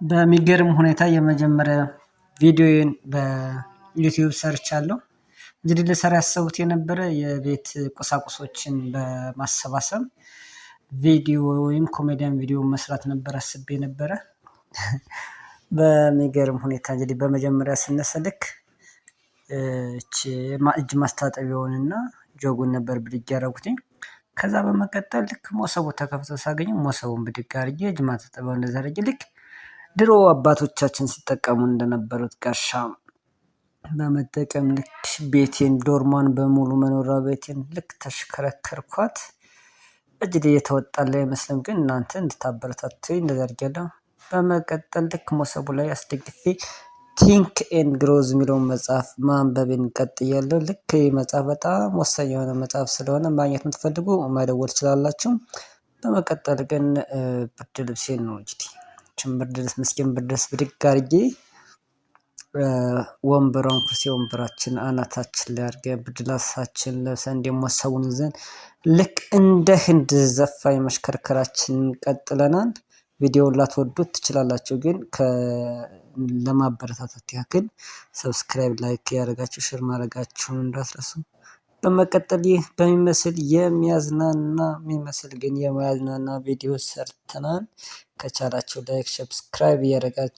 በሚገርም ሁኔታ የመጀመሪያ ቪዲዮዬን በዩቲዩብ ሰርቻለሁ። እንግዲህ ልሰራ ያሰብኩት የነበረ የቤት ቁሳቁሶችን በማሰባሰብ ቪዲዮ ወይም ኮሜዲያን ቪዲዮ መስራት ነበር አስቤ ነበረ። በሚገርም ሁኔታ እንግዲህ በመጀመሪያ ስነሳ ልክ እጅ ማስታጠቢያውንና ጆጉን ነበር ብድግ ያደረኩትኝ። ከዛ በመቀጠል ልክ ሞሰቡ ተከፍቶ ሳገኘው ሞሰቡን ብድግ አድርጌ እጅ ማስታጠቢያውን እንደዛ አድርጌ ልክ ድሮ አባቶቻችን ሲጠቀሙ እንደነበሩት ጋሻ በመጠቀም ልክ ቤቴን ዶርሟን በሙሉ መኖሪያ ቤቴን ልክ ተሽከረከርኳት። እጅግ እየተወጣልኝ አይመስልም ግን እናንተ እንድታበረታቱኝ እንደዛ አድርጌያለሁ። በመቀጠል ልክ ሞሰቡ ላይ አስደግፌ ቲንክ ኤንድ ግሮዝ የሚለውን መጽሐፍ ማንበቤን ቀጥያለሁ። ልክ ይህ መጽሐፍ በጣም ወሳኝ የሆነ መጽሐፍ ስለሆነ ማግኘት የምትፈልጉ መደወል ትችላላችሁ። በመቀጠል ግን ብርድ ልብሴን ነው እንግዲህ ይቺን ብርድ ልብስ ምስኪን ብርድ ልብስ ብድግ አድርጌ ወንበሯን ኩርሲ ወንበራችን አናታችን ላይ አድርገን ብርድ ልብሳችንን ለብሰን እንዲሁም ሞሰቡን ይዘን ልክ እንደ ህንድ ዘፋኝ መሽከርከራችንን ቀጥለናል። ቪዲዮውን ላትወዱት ትችላላችሁ ግን ለማበረታታት ያክል ሰብስክራይብ ላይክ ያደረጋችሁ ሼር ማድረጋችሁን እንዳትረሱ። በመቀጠል ይህ በሚመስል የሚያዝናና የሚመስል ግን የማያዝናና ቪዲዮ ሰርተናል። ከቻላችሁ ላይክ ሰብስክራይብ እያደረጋችሁ